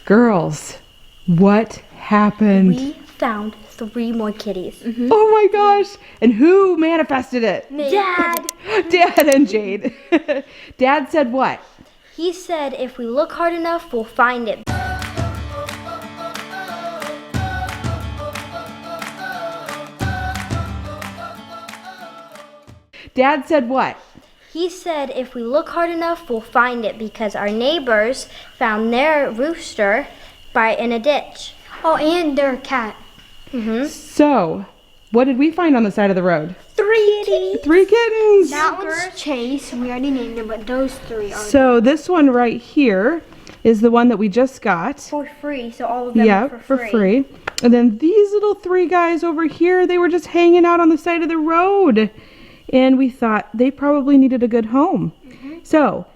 Girls, what happened? We found 3 more kitties. Oh my gosh. And who manifested it? Dad. Dad and Jade. Dad said what? He said if we look hard enough, we'll find it. Dad said what? He said if we look hard enough, we'll find it because our neighbors found their rooster in a ditch. Oh, and their cat. So, what did we find on the side of the road? 3 kitties. 3 kittens. That one's Chase. We already named him, but those 3 are. So this one right here is the one that we just got. For free, so all of them Yeah, are for free. And then these little 3 guys over here, they were just hanging out on the side of the road. And we thought they probably needed a good home. So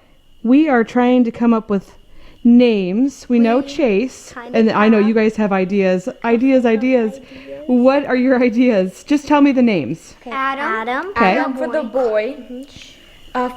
we are trying to come up with names. We know Chase, and I know you guys have ideas. Ideas. What are your ideas? Just tell me the names. Adam. Okay. Adam for the boy.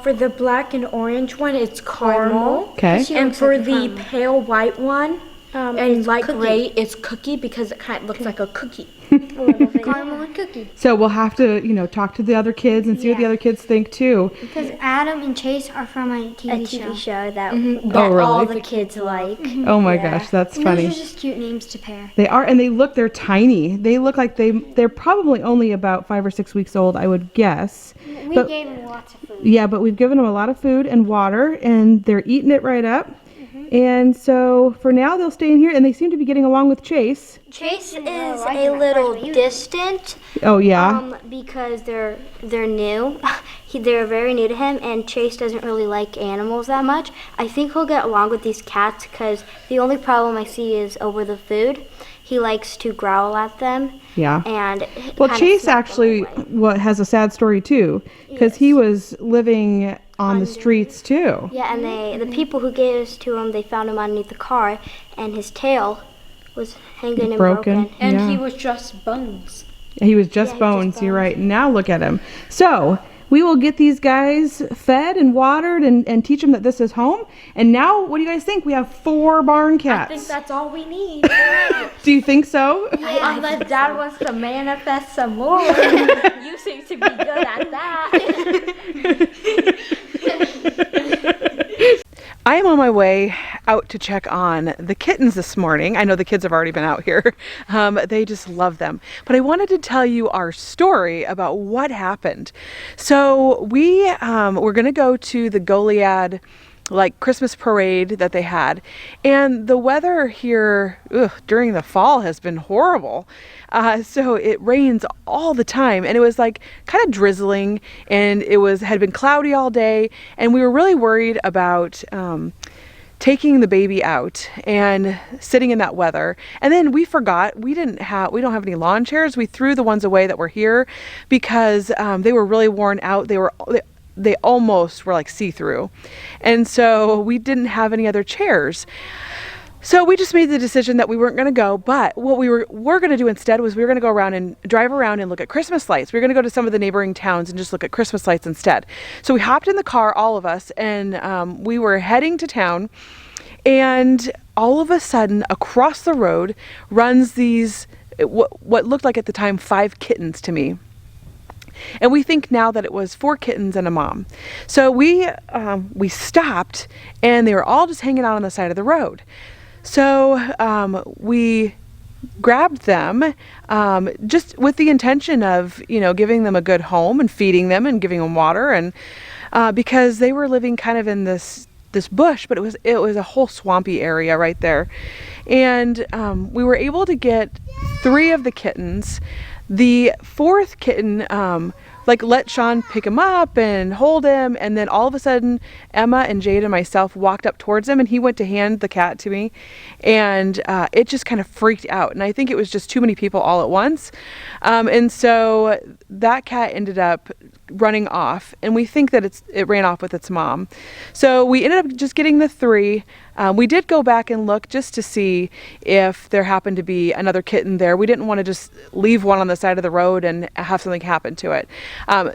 For the black and orange one, it's caramel. Okay. And for the pale white one and light Cookie. gray, it's cookie because it kind of looks like a cookie. Caramel and Cookie. So we'll have to, talk to the other kids and see what the other kids think too. Because Adam and Chase are from a TV show. That Oh, really? all the kids like. Oh my gosh, that's And funny. those are just cute names to pair. They are, and they're tiny. They look like they're probably only about 5 or 6 weeks old, I would guess. We But- gave them lots of food. Yeah, but we've given them a lot of food and water, and they're eating it right up. And so for now, they'll stay in here, and they seem to be getting along with Chase. Chase didn't really is like a him at little first, but he was- distant. Oh yeah. Because they're new. They're very new to him, and Chase doesn't really like animals that much. I think he'll get along with these cats because the only problem I see is over the food. He likes to growl at them. Yeah. And Well, kinda Chase snap them actually away. has a sad story too, because he was living on the streets too. Yeah, and the people who gave this to him, they found him underneath the car, and his tail was hanging and broken. And Yeah. he was just bones. He was just bones. You're right. Now look at him. So we will get these guys fed and watered and teach them that this is home. And now, what do you guys think? We have 4 barn I cats. think that's all we need. Do you think so? Unless Dad wants to manifest some more. You seem to be good at that. I am on my way out to check on the kittens this morning. I know the kids have already been out here. They just love them. But I wanted to tell you our story about what happened. So we're going to go to the Goliad Christmas parade that they had, and the weather here during the fall has been horrible. So it rains all the time, and it was kind of drizzling, and had been cloudy all day, and we were really worried about taking the baby out and sitting in that weather. And then we forgot we don't have any lawn chairs. We threw the ones away that were here because they were really worn out. They almost were see-through, and so we didn't have any other chairs. So we just made the decision that we weren't going to go, but what we were going to do instead was we were going to go around and drive around and look at Christmas lights. We were going to go to some of the neighboring towns and just look at Christmas lights instead. So we hopped in the car, all of us, and we were heading to town, and all of a sudden across the road runs these what looked like at the time 5 kittens to me. And we think now that it was 4 kittens and a mom. So we stopped, and they were all just hanging out on the side of the road. So we grabbed them just with the intention of, giving them a good home and feeding them and giving them water, and because they were living kind of in this bush, but it was a whole swampy area right there. And we were able to get 3 of the kittens. The 4th kitten, let Sean pick him up and hold him, and then all of a sudden, Emma and Jade and myself walked up towards him, and he went to hand the cat to me, and it just kind of freaked out, and I think it was just too many people all at once, and so that cat ended up running off, and we think that it ran off with its mom. So we ended up just getting the 3. We did go back and look just to see if there happened to be another kitten there. We didn't want to just leave one on the side of the road and have something happen to it.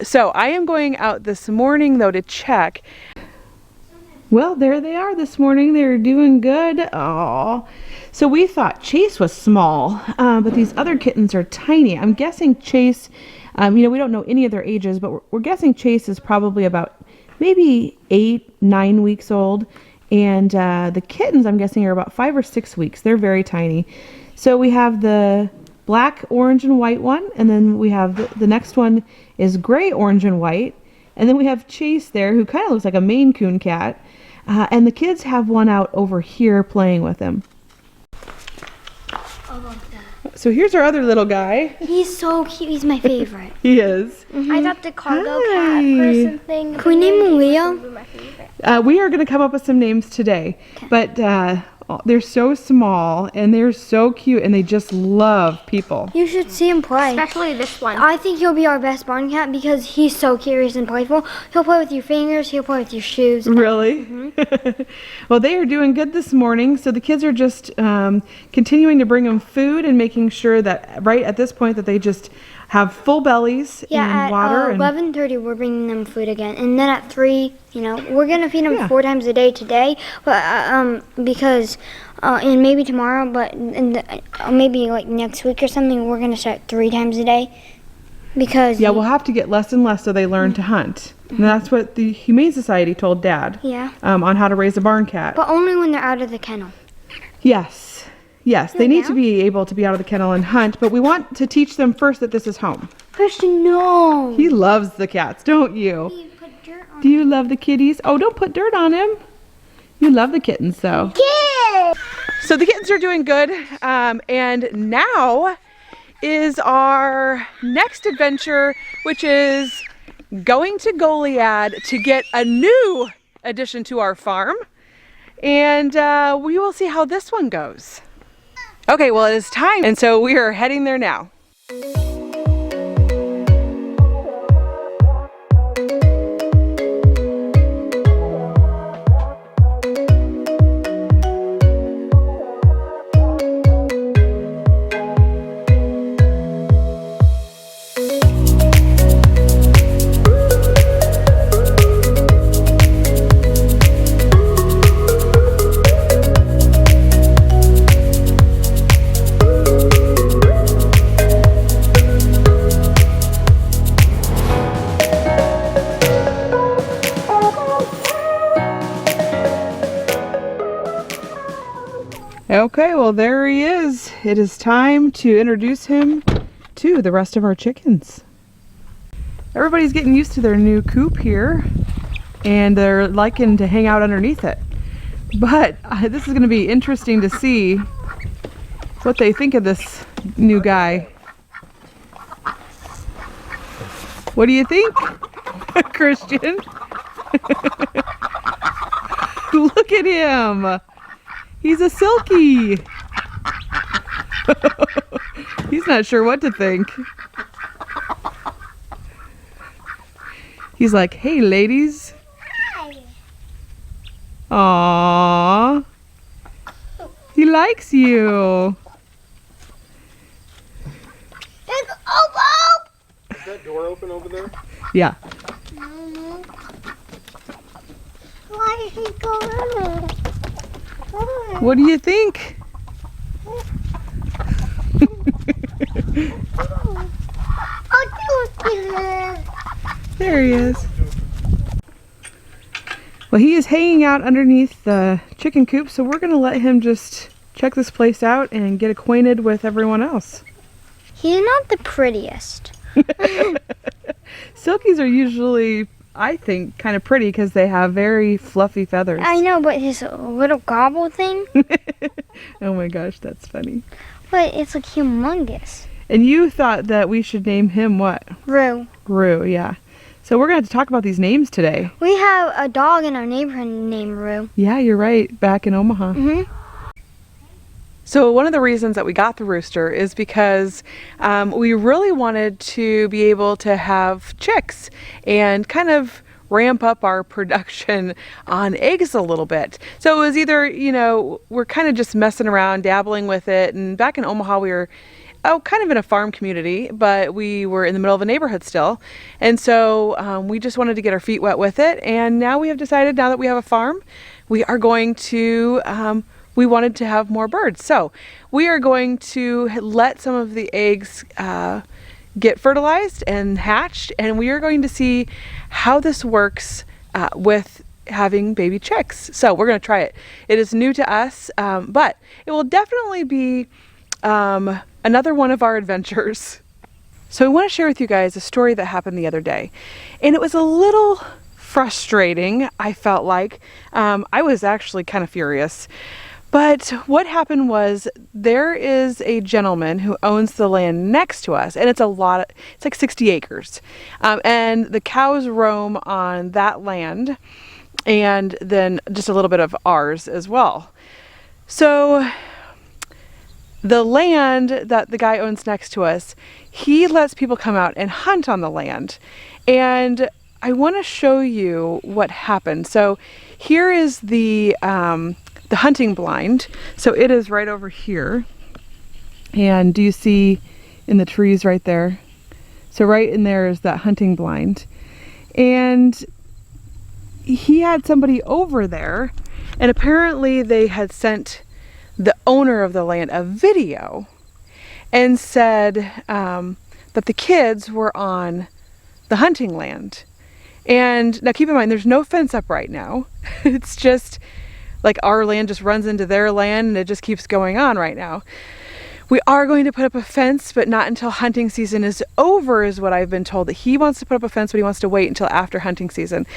So I am going out this morning though to check. Well, there they are this morning. They're doing good. Oh, so we thought Chase was small, but these other kittens are tiny. I'm guessing Chase, we don't know any of their ages, but we're guessing Chase is probably about maybe 8-9 weeks old. And the kittens, I'm guessing, are about 5 or 6 weeks. They're very tiny. So we have the black, orange, and white one. And then we have the next one is gray, orange, and white. And then we have Chase there, who kind of looks like a Maine Coon cat. And the kids have one out over here playing with him. I love that. So here's our other little guy. He's so cute. He's my favorite. He is. I got the cargo Hi. cat person thing. Can we name him Leo? My favorite. We are going to come up with some names today. But they're so small and they're so cute and they just love people. You should see him play. Especially this one. I think he'll be our best barn cat because he's so curious and playful. He'll play with your fingers. He'll play with your shoes. Really? Well, they are doing good this morning. So the kids are just continuing to bring them food and making sure that right at this point that they just have full bellies and water. At 11:30 we're bringing them food again, and then at 3, we're gonna feed them 4 times a day today, but because and maybe tomorrow, but maybe like next week or something, we're gonna start 3 times a day because we'll have to get less and less so they learn to hunt. And that's what the Humane Society told Dad. Yeah. On how to raise a barn cat. But only when they're out of the kennel. Yes, they need to be able to be out of the kennel and hunt, but we want to teach them first that this is home. Christian, no. He loves the cats, don't you? You put dirt on Do you love the kitties? Oh, don't put dirt on him. You love the kittens, though. Yeah. So the kittens are doing good, and now is our next adventure, which is going to Goliad to get a new addition to our farm, and we will see how this one goes. Okay, well, it is time, and so we are heading there now. Okay, well, there he is. It is time to introduce him to the rest of our chickens. Everybody's getting used to their new coop here, and they're liking to hang out underneath it. But this is going to be interesting to see what they think of this new guy. What do you think, Christian? Look at him. He's a silky. He's not sure what to think. He's like, hey, ladies. Aww. He likes you. It's open. Is that door open over there? Yeah. Why is he going? What do you think? There he is. Well, he is hanging out underneath the chicken coop, so we're going to let him just check this place out and get acquainted with everyone else. He's not the prettiest. Silkies are usually, I think, kind of pretty because they have very fluffy feathers. I know, but his little gobble thing, Oh my gosh, that's funny. but it's like humongous. And you thought that we should name him what? Rue. Rue, yeah. So we're going to have to talk about these names today. We have a dog in our neighborhood named Rue. Yeah, you're right, back in Omaha. Mm-hmm. So one of the reasons that we got the rooster is because we really wanted to be able to have chicks and kind of ramp up our production on eggs a little bit. So it was either, you know, we're kind of just messing around, dabbling with it. And back in Omaha, we were kind of in a farm community, but we were in the middle of a neighborhood still. And so we just wanted to get our feet wet with it. And now we have decided, now that we have a farm, we are going to, we wanted to have more birds. So we are going to let some of the eggs get fertilized and hatched, and we are going to see how this works with having baby chicks. So we're going to try it. It is new to us, but it will definitely be another one of our adventures. So I want to share with you guys a story that happened the other day, and it was a little frustrating. I felt like I was actually kind of furious. But what happened was, there is a gentleman who owns the land next to us, and it's a lot, it's like 60 acres. And the cows roam on that land, and then just a little bit of ours as well. So the land that the guy owns next to us, he lets people come out and hunt on the land. And I want to show you what happened. So here is the hunting blind. So it is right over here. And do you see in the trees right there? So right in there is that hunting blind. And he had somebody over there, and apparently they had sent the owner of the land a video and said that the kids were on the hunting land. And now keep in mind, there's no fence up right now. It's just like our land just runs into their land, and it just keeps going on right now. We are going to put up a fence, but not until hunting season is over, is what I've been told. That he wants to put up a fence, but he wants to wait until after hunting season.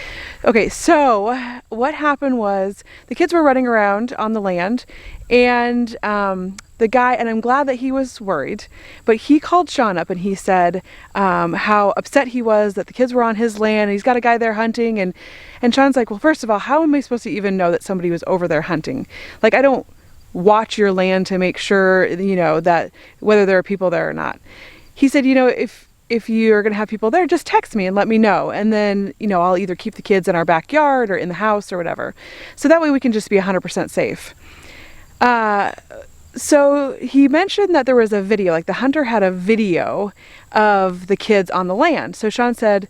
Okay, so what happened was, the kids were running around on the land, and the guy, and I'm glad that he was worried, but he called Sean up and he said how upset he was that the kids were on his land, and he's got a guy there hunting. And Sean's like, well, first of all, how am I supposed to even know that somebody was over there hunting? Like, I don't watch your land to make sure, you know, that whether there are people there or not. He said, you know, if you're going to have people there, just text me and let me know. And then, you know, I'll either keep the kids in our backyard or in the house or whatever. So that way we can just be 100% safe. So he mentioned that there was a video, like the hunter had a video of the kids on the land. So Sean said,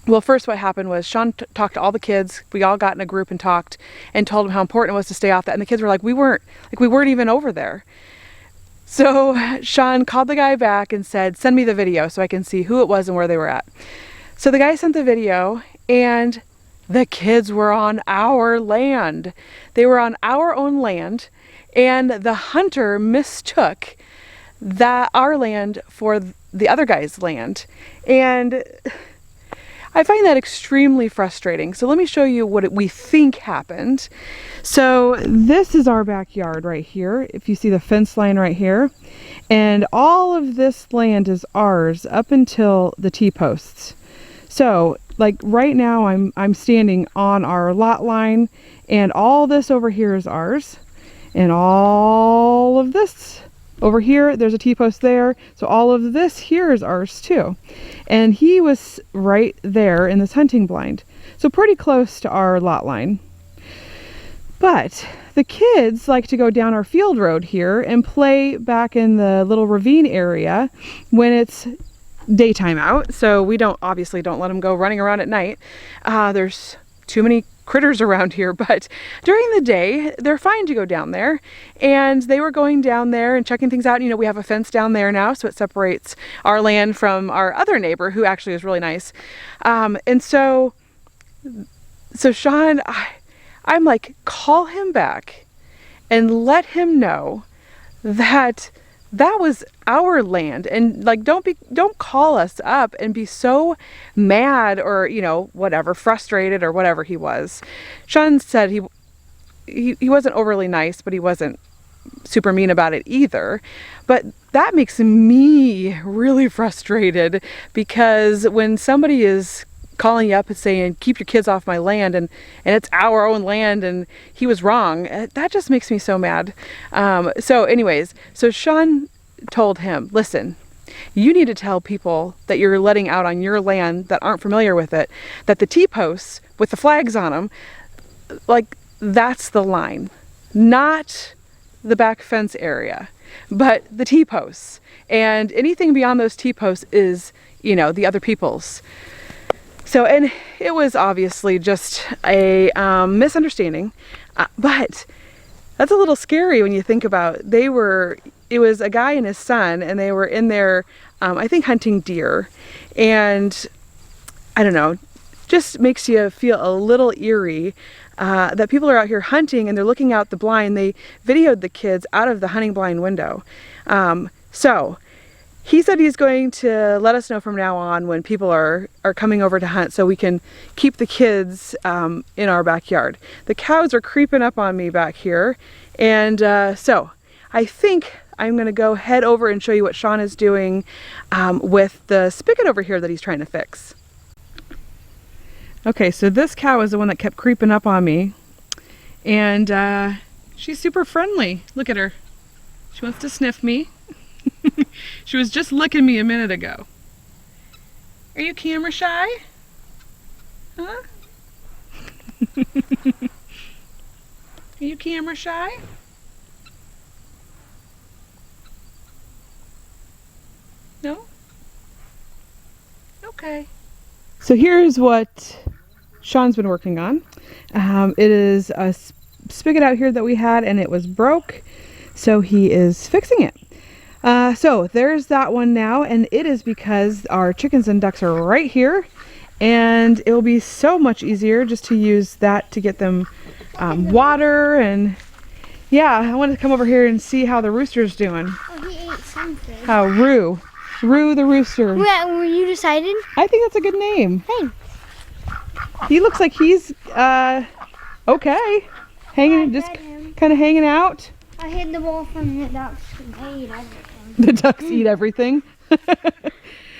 well, first what happened was Sean talked to all the kids. We all got in a group and talked and told them how important it was to stay off that. And the kids were like, we weren't even over there. So Sean called the guy back and said, send me the video so I can see who it was and where they were at. So the guy sent the video, and the kids were on our land. They were on our own land, and the hunter mistook our land for the other guy's land. And I find that extremely frustrating. So let me show you what we think happened. So this is our backyard right here. If you see the fence line right here, and all of this land is ours up until the T-posts. So like right now I'm standing on our lot line, and all this over here is ours, and all of this over here, there's a T-post there. So all of this here is ours too. And he was right there in this hunting blind. So pretty close to our lot line. But the kids like to go down our field road here and play back in the little ravine area when it's daytime out. So we obviously don't let them go running around at night. There's too many critters around here, but during the day they're fine to go down there. And they were going down there and checking things out. You know, we have a fence down there now, so it separates our land from our other neighbor, who actually is really nice. And so Sean, I'm like, call him back and let him know that was our land, and like don't call us up and be so mad or, you know, whatever, frustrated or whatever he was. Sean said he wasn't overly nice, but he wasn't super mean about it either. But that makes me really frustrated, because when somebody is calling you up and saying, keep your kids off my land, and it's our own land and he was wrong, that just makes me so mad. So anyways, so Sean told him, listen, you need to tell people that you're letting out on your land that aren't familiar with it, that the T-posts with the flags on them, like, that's the line. Not the back fence area, but the T-posts. And anything beyond those T-posts is, you know, the other people's. So, and it was obviously just a misunderstanding, but that's a little scary when you think about, it was a guy and his son, and they were in there, I think hunting deer, and I don't know, just makes you feel a little eerie that people are out here hunting and they're looking out the blind. They videoed the kids out of the hunting blind window. So he said he's going to let us know from now on when people are coming over to hunt, so we can keep the kids in our backyard. The cows are creeping up on me back here, and so I think I'm going to go head over and show you what Sean is doing with the spigot over here that he's trying to fix. Okay, so this cow is the one that kept creeping up on me, and she's super friendly. Look at her. She wants to sniff me. She was just licking me a minute ago. Are you camera shy? Huh? Are you camera shy? No? Okay. So here's what Sean's been working on. It is a spigot out here that we had, and it was broke, so he is fixing it. So there's that one now, and it is because our chickens and ducks are right here, and it will be so much easier just to use that to get them water. And yeah, I wanted to come over here and see how the rooster's doing. Oh, he ate something. How Roo the rooster. Were you decided? I think that's a good name. Thanks. He looks like he's okay, just kind of hanging out. I hid the bowl from the ducks. They eat everything. The ducks eat everything.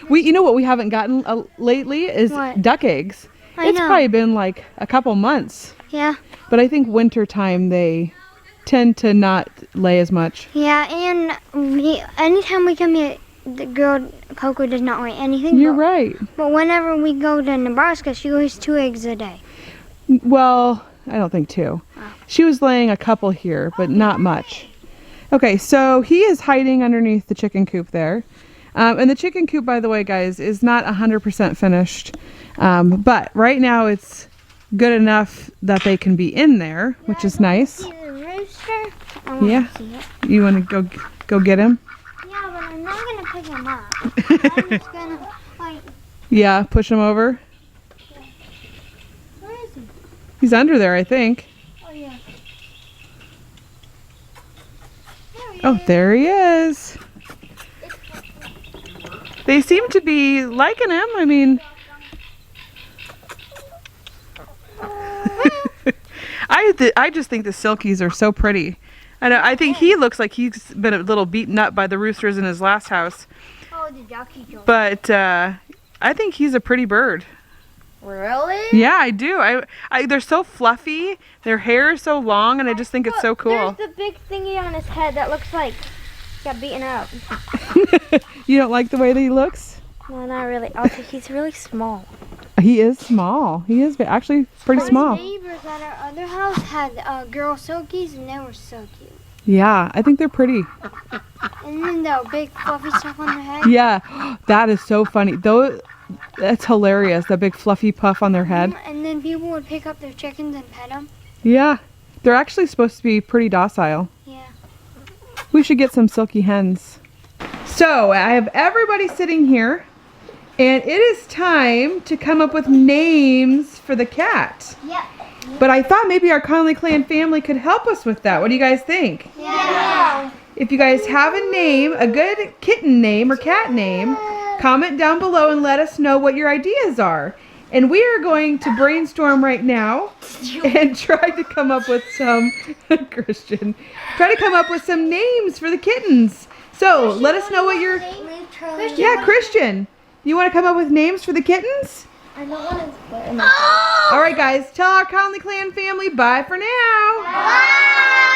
You know what we haven't gotten lately is What? duck eggs. I It's know. probably been like a couple months, Yeah. but I think winter time they tend to not lay as much. Yeah, and anytime we come here, the girl Coco does not lay anything. You're right. But whenever we go to Nebraska, she lays 2 eggs a day. Well, I don't think 2. She was laying a couple here, but not much. Okay, so he is hiding underneath the chicken coop there. And the chicken coop, by the way, guys, is not 100% finished. But right now it's good enough that they can be in there, which is nice. See the rooster? I wanna Yeah. see it. You want to go get him? Yeah, but I'm not going to pick him up. I'm just going to, like, Yeah, push him over. where is he? He's under there, I think. Oh, yeah. Oh, there he is. They seem to be liking him. I mean, I just think the silkies are so pretty. I think he looks like he's been a little beaten up by the roosters in his last house. Oh, the ducky joke. But I think he's a pretty bird. Really? Yeah, I do. They're so fluffy. Their hair is so long, and I just think it's so cool. There's the big thingy on his head that looks like he got beaten up. You don't like the way that he looks? No, not really. Also, he's really small. He is small. He is actually pretty small. The neighbors at our other house had girl silkies, and they were so cute. Yeah, I think they're pretty. And then the big fluffy stuff on their head. Yeah, that is so funny. That's hilarious, that big fluffy puff on their head. And then people would pick up their chickens and pet them. Yeah, they're actually supposed to be pretty docile. Yeah. We should get some silky hens. So, I have everybody sitting here, and it is time to come up with names for the cat. Yep. But I thought maybe our Connelly Clan family could help us with that. What do you guys think? Yeah. If you guys have a name, a good kitten name or cat name, comment down below and let us know what your ideas are. And we are going to brainstorm right now and try to come up with some, Christian, try to come up with some names for the kittens. So let us know what your, yeah, Christian, you want to come up with names for the kittens? I don't want to. All right, guys, tell our Connelly Clan family bye for now. Bye.